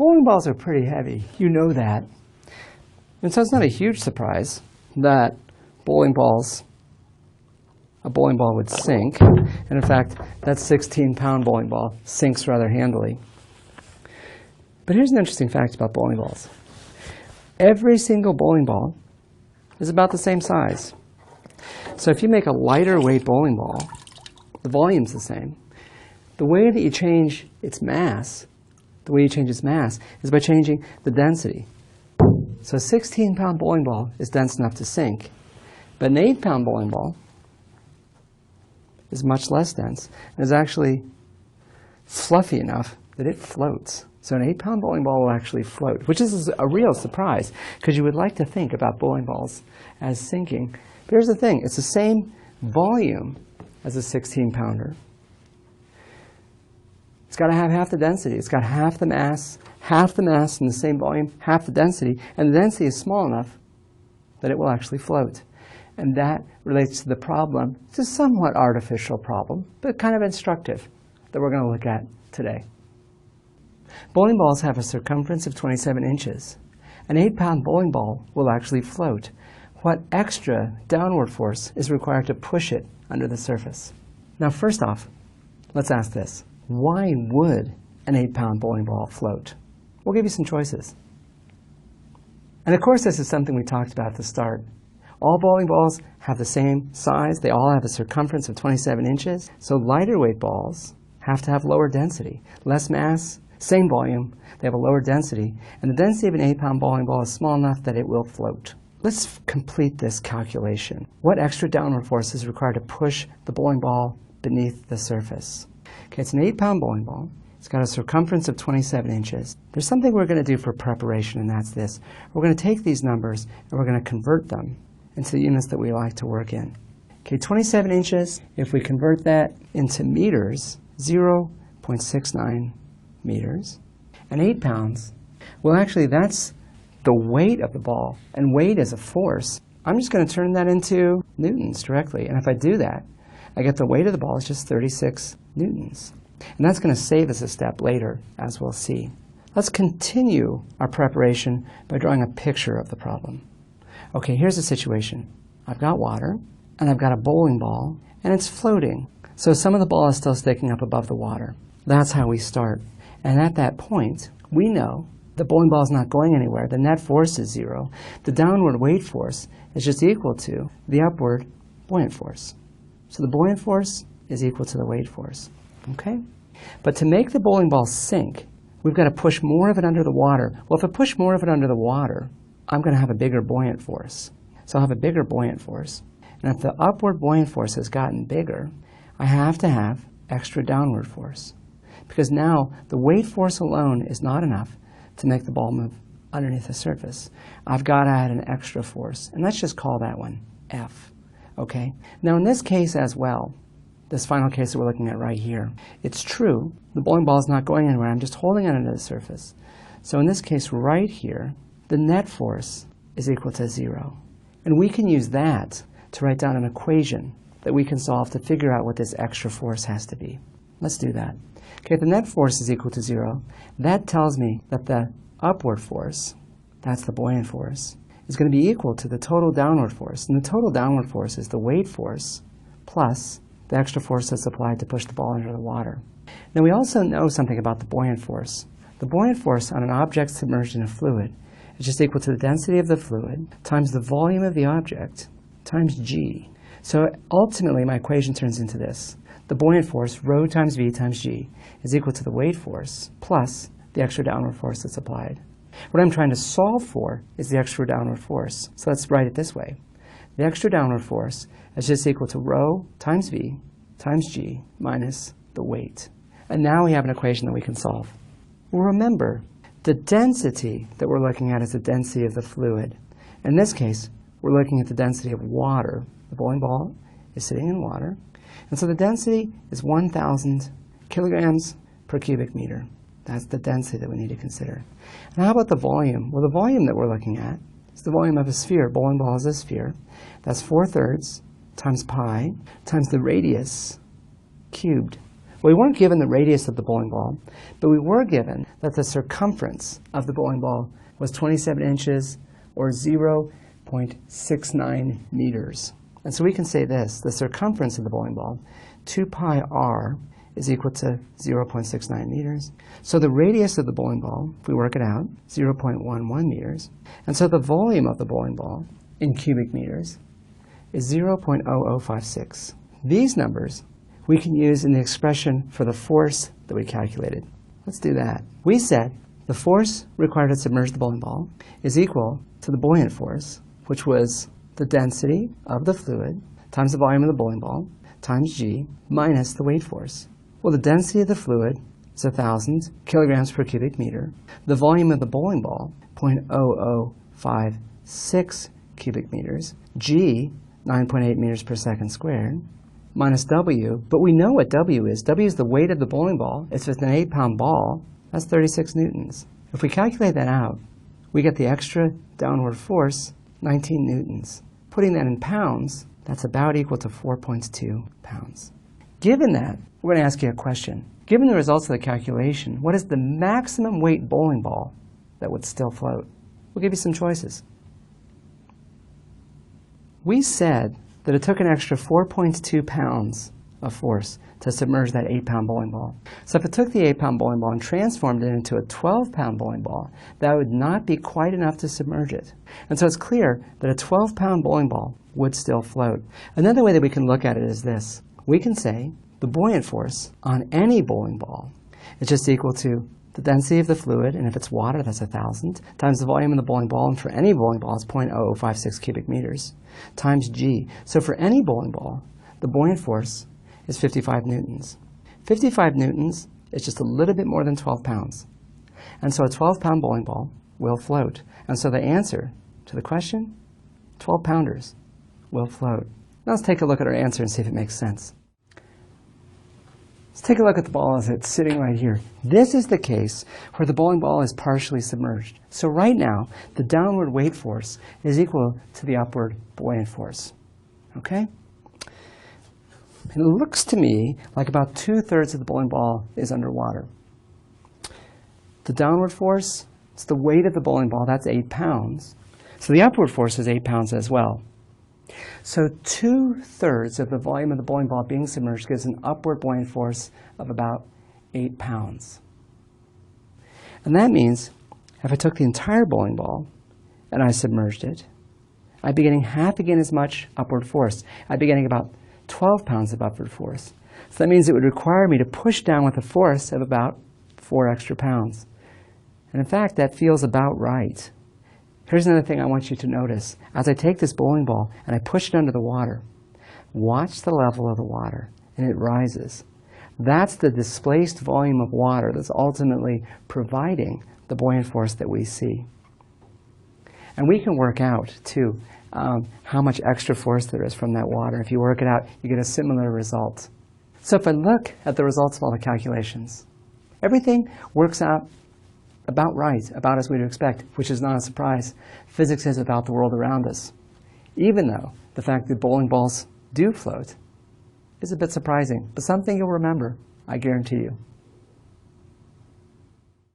Bowling balls are pretty heavy, you know that. And so it's not a huge surprise that a bowling ball would sink. And in fact, that 16-pound bowling ball sinks rather handily. But here's an interesting fact about bowling balls. Every single bowling ball is about the same size. So if you make a lighter weight bowling ball, the volume's the same. The way that you change its mass, is by changing the density. So a 16-pound bowling ball is dense enough to sink, but an 8-pound bowling ball is much less dense and is actually fluffy enough that it floats. So an 8-pound bowling ball will actually float, which is a real surprise because you would like to think about bowling balls as sinking. But here's the thing, it's the same volume as a 16-pounder. It's got to have half the density. It's got half the mass in the same volume, half the density, and the density is small enough that it will actually float. And that relates to the problem. It's a somewhat artificial problem, but kind of instructive that we're going to look at today. Bowling balls have a circumference of 27 inches. An 8-pound bowling ball will actually float. What extra downward force is required to push it under the surface? Now, first off, let's ask this. Why would an 8-pound bowling ball float? We'll give you some choices. And of course, this is something we talked about at the start. All bowling balls have the same size. They all have a circumference of 27 inches. So lighter weight balls have to have lower density. Less mass, same volume. They have a lower density. And the density of an 8-pound bowling ball is small enough that it will float. Let's complete this calculation. What extra downward force is required to push the bowling ball beneath the surface? Okay, it's an 8-pound bowling ball. It's got a circumference of 27 inches. There's something we're going to do for preparation, and that's this. We're going to take these numbers and we're going to convert them into the units that we like to work in. Okay, 27 inches, if we convert that into meters, 0.69 meters. And 8 pounds, well actually that's the weight of the ball, and weight is a force. I'm just going to turn that into newtons directly, and if I do that, I get the weight of the ball is just 36 newtons. And that's going to save us a step later, as we'll see. Let's continue our preparation by drawing a picture of the problem. Okay, here's the situation. I've got water, and I've got a bowling ball, and it's floating. So some of the ball is still sticking up above the water. That's how we start. And at that point, we know the bowling ball is not going anywhere. The net force is 0. The downward weight force is just equal to the upward buoyant force. So the buoyant force is equal to the weight force. Okay? But to make the bowling ball sink, we've got to push more of it under the water. Well, if I push more of it under the water, I'm going to have a bigger buoyant force. So I'll have a bigger buoyant force. And if the upward buoyant force has gotten bigger, I have to have extra downward force. Because now the weight force alone is not enough to make the ball move underneath the surface. I've got to add an extra force. And let's just call that one F. Okay? Now in this case as well, this final case that we're looking at right here, it's true, the bowling ball is not going anywhere. I'm just holding it under the surface. So in this case right here, the net force is equal to 0. And we can use that to write down an equation that we can solve to figure out what this extra force has to be. Let's do that. Okay, if the net force is equal to 0, that tells me that the upward force, that's the buoyant force, is going to be equal to the total downward force. And the total downward force is the weight force plus the extra force that's applied to push the ball under the water. Now we also know something about the buoyant force. The buoyant force on an object submerged in a fluid is just equal to the density of the fluid times the volume of the object times g. So ultimately my equation turns into this. The buoyant force, rho times v times g, is equal to the weight force plus the extra downward force that's applied. What I'm trying to solve for is the extra downward force. So let's write it this way. The extra downward force is just equal to rho times v times g minus the weight. And now we have an equation that we can solve. Well, remember, the density that we're looking at is the density of the fluid. In this case, we're looking at the density of water. The bowling ball is sitting in water. And so the density is 1,000 kilograms per cubic meter. That's the density that we need to consider. And how about the volume? Well, the volume that we're looking at is the volume of a sphere. Bowling ball is a sphere. That's 4/3 times pi times the radius cubed. Well, we weren't given the radius of the bowling ball, but we were given that the circumference of the bowling ball was 27 inches or 0.69 meters. And so we can say this, the circumference of the bowling ball, 2 pi r, is equal to 0.69 meters. So the radius of the bowling ball, if we work it out, 0.11 meters. And so the volume of the bowling ball in cubic meters is 0.0056. These numbers we can use in the expression for the force that we calculated. Let's do that. We said the force required to submerge the bowling ball is equal to the buoyant force, which was the density of the fluid times the volume of the bowling ball times g minus the weight force. Well, the density of the fluid is 1,000 kilograms per cubic meter. The volume of the bowling ball, 0.0056 cubic meters. G, 9.8 meters per second squared, minus W. But we know what W is. W is the weight of the bowling ball. It's just an 8-pound ball. That's 36 newtons. If we calculate that out, we get the extra downward force, 19 newtons. Putting that in pounds, that's about equal to 4.2 pounds. Given that, we're going to ask you a question. Given the results of the calculation, what is the maximum weight bowling ball that would still float? We'll give you some choices. We said that it took an extra 4.2 pounds of force to submerge that 8-pound bowling ball. So if it took the 8-pound bowling ball and transformed it into a 12-pound bowling ball, that would not be quite enough to submerge it. And so it's clear that a 12-pound bowling ball would still float. Another way that we can look at it is this. We can say the buoyant force on any bowling ball is just equal to the density of the fluid, and if it's water, that's 1,000, times the volume of the bowling ball, and for any bowling ball, it's 0.0056 cubic meters, times g. So for any bowling ball, the buoyant force is 55 newtons. 55 newtons is just a little bit more than 12 pounds. And so a 12-pound bowling ball will float. And so the answer to the question, 12-pounders will float. Now let's take a look at our answer and see if it makes sense. Let's take a look at the ball as it's sitting right here. This is the case where the bowling ball is partially submerged. So right now, the downward weight force is equal to the upward buoyant force. Okay? It looks to me like about 2/3 of the bowling ball is underwater. The downward force, it's the weight of the bowling ball, that's 8 pounds. So the upward force is 8 pounds as well. So 2/3 of the volume of the bowling ball being submerged gives an upward buoyant force of about 8 pounds. And that means if I took the entire bowling ball and I submerged it, I'd be getting half again as much upward force. I'd be getting about 12 pounds of upward force. So that means it would require me to push down with a force of about 4 extra pounds. And in fact, that feels about right. Here's another thing I want you to notice. As I take this bowling ball and I push it under the water, watch the level of the water, and it rises. That's the displaced volume of water that's ultimately providing the buoyant force that we see. And we can work out, too, how much extra force there is from that water. If you work it out, you get a similar result. So if I look at the results of all the calculations, everything works out about right, about as we'd expect, which is not a surprise. Physics is about the world around us. Even though the fact that bowling balls do float is a bit surprising, but something you'll remember, I guarantee you.